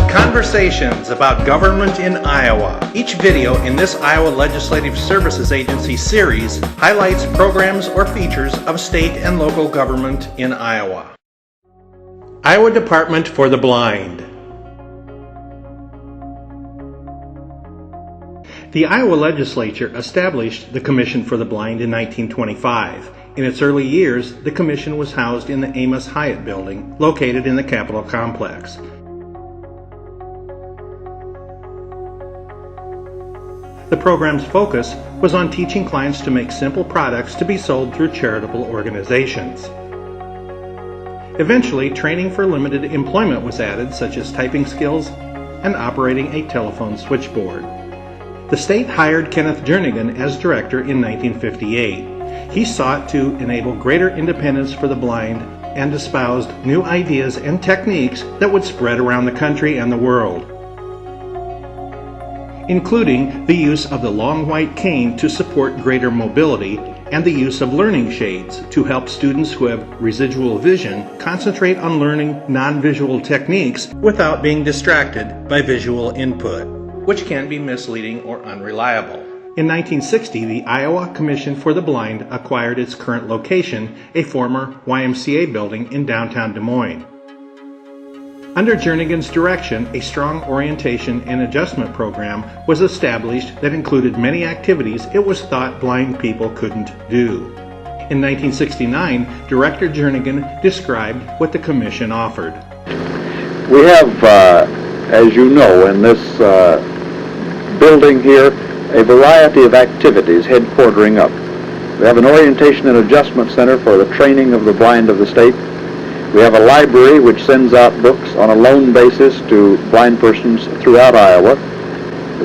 Conversations about government in Iowa. Each video in this Iowa Legislative Services Agency series highlights programs or features of state and local government in Iowa. Iowa Department for the Blind. The Iowa Legislature established the Commission for the Blind in 1925. In its early years, the Commission was housed in the Amos Hyatt Building, located in the Capitol Complex. The program's focus was on teaching clients to make simple products to be sold through charitable organizations. Eventually, training for limited employment was added, such as typing skills and operating a telephone switchboard. The state hired Kenneth Jernigan as director in 1958. He sought to enable greater independence for the blind and espoused new ideas and techniques that would spread around the country and the world, including the use of the long white cane to support greater mobility and the use of learning shades to help students who have residual vision concentrate on learning non-visual techniques without being distracted by visual input, which can be misleading or unreliable. In 1960, the Iowa Commission for the Blind acquired its current location, a former YMCA building in downtown Des Moines. Under Jernigan's direction, a strong orientation and adjustment program was established that included many activities it was thought blind people couldn't do. In 1969, Director Jernigan described what the Commission offered. We have, as you know, in this building here, a variety of activities headquartering up. We have an orientation and adjustment center for the training of the blind of the state. We have a library which sends out books on a loan basis to blind persons throughout Iowa.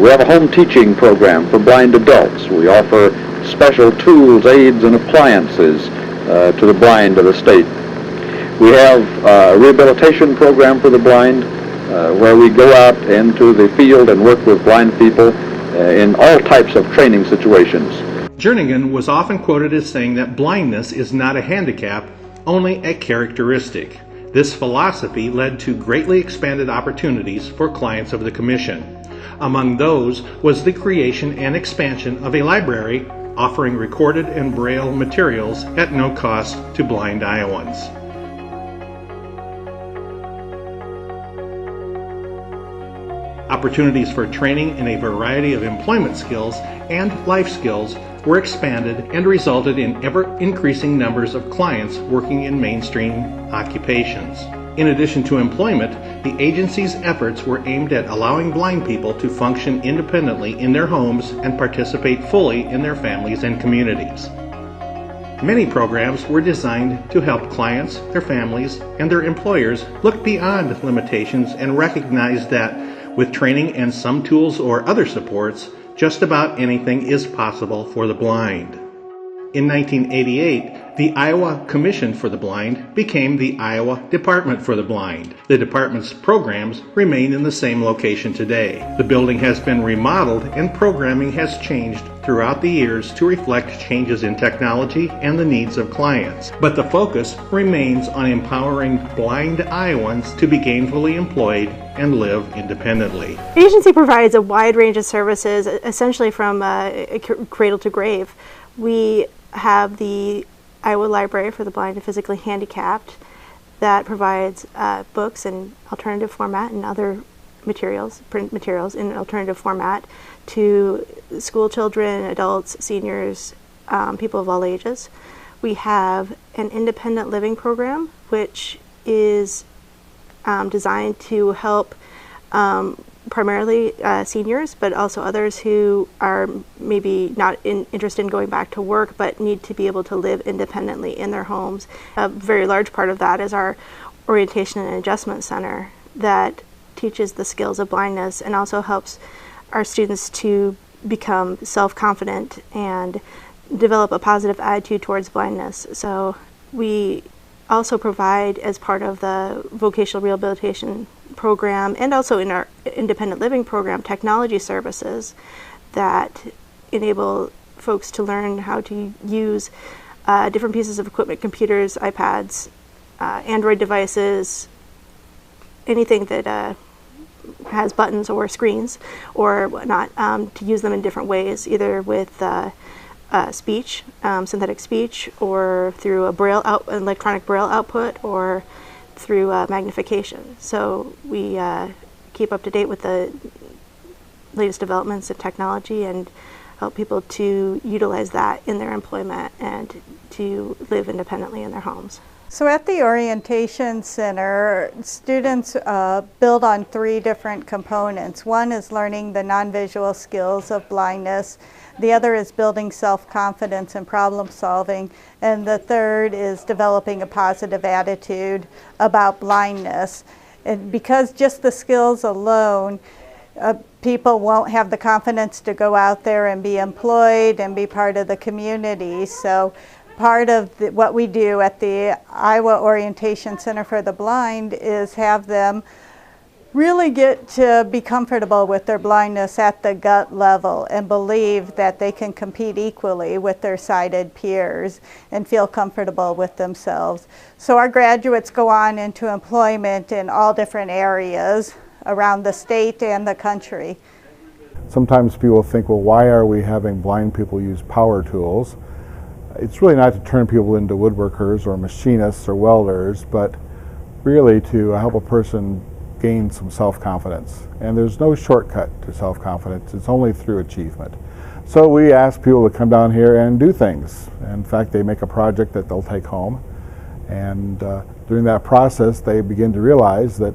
We have a home teaching program for blind adults. We offer special tools, aids, and appliances to the blind of the state. We have a rehabilitation program for the blind where we go out into the field and work with blind people in all types of training situations. Jernigan was often quoted as saying that blindness is not a handicap, only a characteristic. This philosophy led to greatly expanded opportunities for clients of the Commission. Among those was the creation and expansion of a library offering recorded and braille materials at no cost to blind Iowans. Opportunities for training in a variety of employment skills and life skills were expanded and resulted in ever-increasing numbers of clients working in mainstream occupations. In addition to employment, the agency's efforts were aimed at allowing blind people to function independently in their homes and participate fully in their families and communities. Many programs were designed to help clients, their families, and their employers look beyond limitations and recognize that with training and some tools or other supports, just about anything is possible for the blind. In 1988, the Iowa Commission for the Blind became the Iowa Department for the Blind. The department's programs remain in the same location today. The building has been remodeled and programming has changed throughout the years to reflect changes in technology and the needs of clients. But the focus remains on empowering blind Iowans to be gainfully employed and live independently. The agency provides a wide range of services, essentially from cradle to grave. We have the Iowa Library for the Blind and Physically Handicapped that provides books in alternative format and other materials, print materials in alternative format to school children, adults, seniors, people of all ages. We have an independent living program which is designed to help primarily seniors, but also others who are maybe not interested in going back to work but need to be able to live independently in their homes. A very large part of that is our Orientation and Adjustment Center that teaches the skills of blindness and also helps our students to become self-confident and develop a positive attitude towards blindness. So we also provide, as part of the vocational rehabilitation program and also in our independent living program, technology services that enable folks to learn how to use different pieces of equipment, computers, iPads, Android devices, anything that has buttons or screens or whatnot, to use them in different ways, either with speech, synthetic speech, or through electronic braille output, or through magnification. So we keep up to date with the latest developments in technology and help people to utilize that in their employment and to live independently in their homes. So at the Orientation Center, students build on 3 different components. One is learning the non-visual skills of blindness. The other is building self-confidence and problem solving. And the third is developing a positive attitude about blindness. And because just the skills alone, people won't have the confidence to go out there and be employed and be part of the community. So part of what we do at the Iowa Orientation Center for the Blind is have them really get to be comfortable with their blindness at the gut level and believe that they can compete equally with their sighted peers and feel comfortable with themselves. So our graduates go on into employment in all different areas around the state and the country. Sometimes people think, well, why are we having blind people use power tools? It's really not to turn people into woodworkers or machinists or welders, but really to help a person gain some self-confidence. And there's no shortcut to self-confidence. It's only through achievement. So we ask people to come down here and do things. In fact, they make a project that they'll take home. And during that process, they begin to realize that,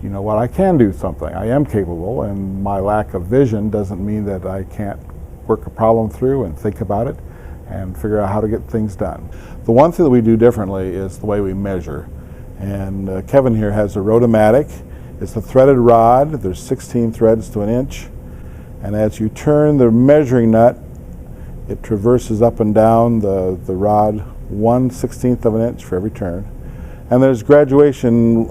you know what, I can do something. I am capable, and my lack of vision doesn't mean that I can't work a problem through and think about it and figure out how to get things done. The one thing that we do differently is the way we measure. And Kevin here has a Rotomatic. It's a threaded rod. There's 16 threads to an inch. And as you turn the measuring nut, it traverses up and down the rod 1/16 of an inch for every turn. And there's graduation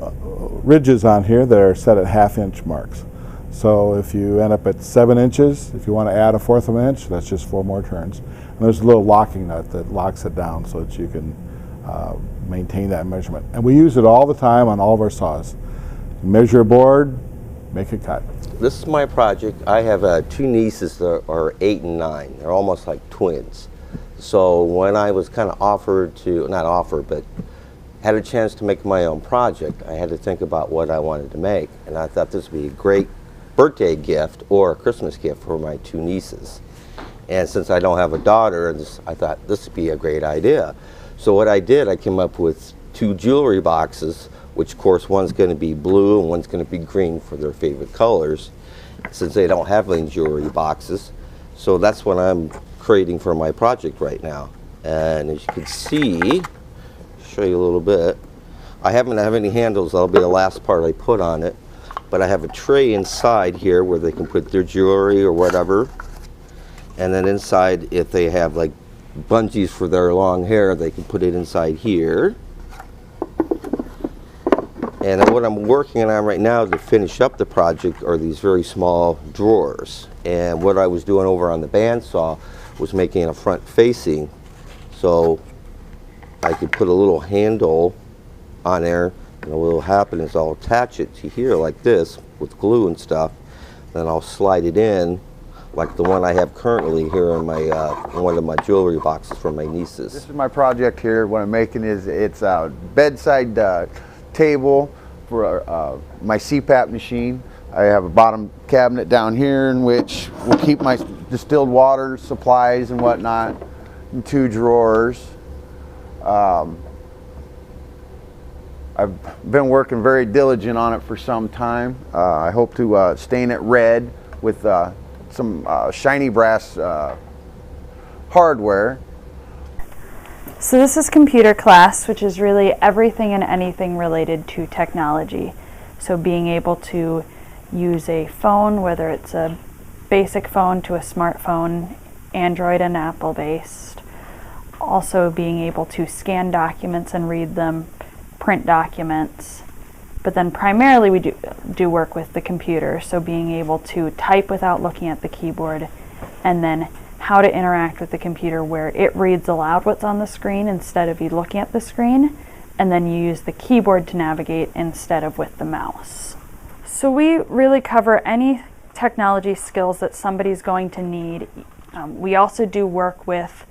ridges on here that are set at half-inch marks. So if you end up at 7 inches, if you want to add 1/4 of an inch, that's just 4 more turns. And there's a little locking nut that locks it down so that you can maintain that measurement. And we use it all the time on all of our saws. Measure a board, make a cut. This is my project. I have 2 nieces that are 8 and 9. They're almost like twins. So when I was kind of offered to, not offered, but had a chance to make my own project, I had to think about what I wanted to make. And I thought this would be a great birthday gift or a Christmas gift for my 2 nieces. And since I don't have a daughter, I thought this would be a great idea. So what I did, I came up with 2 jewelry boxes, which of course one's going to be blue and one's going to be green for their favorite colors, since they don't have any jewelry boxes. So that's what I'm creating for my project right now. And as you can see, show you a little bit, I haven't have any handles. That'll be the last part I put on it. But I have a tray inside here where they can put their jewelry or whatever. And then inside, if they have like bungees for their long hair, they can put it inside here. And then what I'm working on right now to finish up the project are these very small drawers. And what I was doing over on the bandsaw was making a front facing, so I could put a little handle on there, and what will happen is I'll attach it to here like this with glue and stuff, then I'll slide it in like the one I have currently here in my one of my jewelry boxes for my nieces. This is my project here. What I'm making is it's a bedside table for my CPAP machine. I have a bottom cabinet down here in which will keep my distilled water supplies and whatnot in 2 drawers. I've been working very diligent on it for some time. I hope to stain it red with some shiny brass hardware. So this is computer class, which is really everything and anything related to technology. So being able to use a phone, whether it's a basic phone to a smartphone, Android and Apple based. Also being able to scan documents and read them, print documents. But then primarily we do work with the computer, so being able to type without looking at the keyboard, and then how to interact with the computer where it reads aloud what's on the screen instead of you looking at the screen, and then you use the keyboard to navigate instead of with the mouse. So we really cover any technology skills that somebody's going to need. We also do work with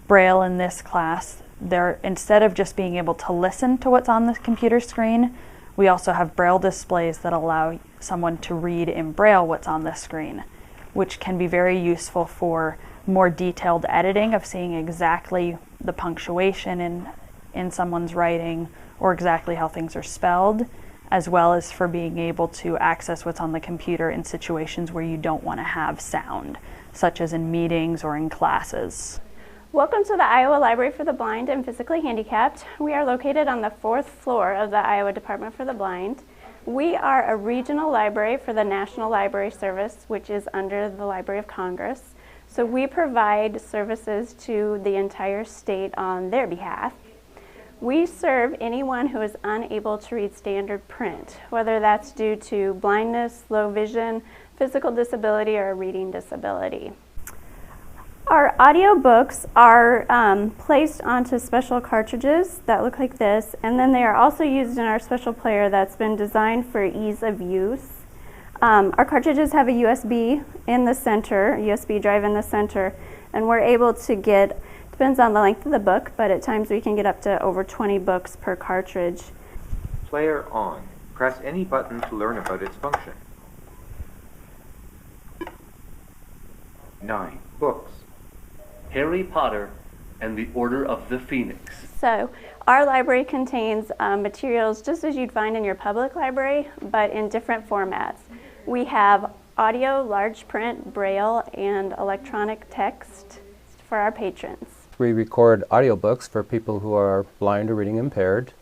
Braille in this class. Instead of just being able to listen to what's on the computer screen, we also have Braille displays that allow someone to read in Braille what's on the screen, which can be very useful for more detailed editing of seeing exactly the punctuation in someone's writing or exactly how things are spelled, as well as for being able to access what's on the computer in situations where you don't want to have sound, such as in meetings or in classes. Welcome to the Iowa Library for the Blind and Physically Handicapped. We are located on the 4th floor of the Iowa Department for the Blind. We are a regional library for the National Library Service, which is under the Library of Congress. So we provide services to the entire state on their behalf. We serve anyone who is unable to read standard print, whether that's due to blindness, low vision, physical disability, or a reading disability. Our audiobooks are placed onto special cartridges that look like this, and then they are also used in our special player that's been designed for ease of use. Our cartridges have a USB in the center, a USB drive in the center, and we're able to get, depends on the length of the book, but at times we can get up to over 20 books per cartridge. Player on. Press any button to learn about its function. 9. Books. Harry Potter and the Order of the Phoenix. So our library contains materials just as you'd find in your public library, but in different formats. We have audio, large print, Braille, and electronic text for our patrons. We record audiobooks for people who are blind or reading impaired.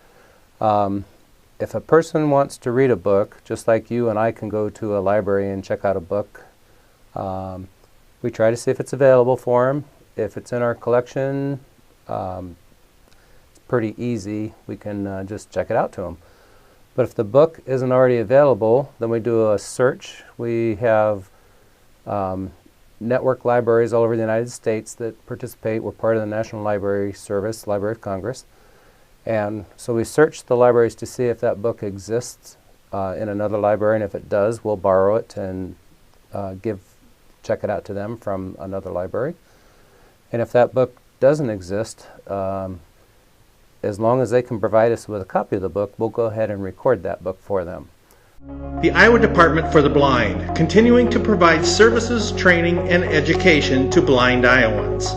If a person wants to read a book, just like you and I can go to a library and check out a book, we try to see if it's available for them. If it's in our collection, it's pretty easy. We can just check it out to them. But if the book isn't already available, then we do a search. We have network libraries all over the United States that participate. We're part of the National Library Service, Library of Congress. And so we search the libraries to see if that book exists in another library, and if it does, we'll borrow it and check it out to them from another library. And if that book doesn't exist, as long as they can provide us with a copy of the book, we'll go ahead and record that book for them. The Iowa Department for the Blind, continuing to provide services, training, and education to blind Iowans.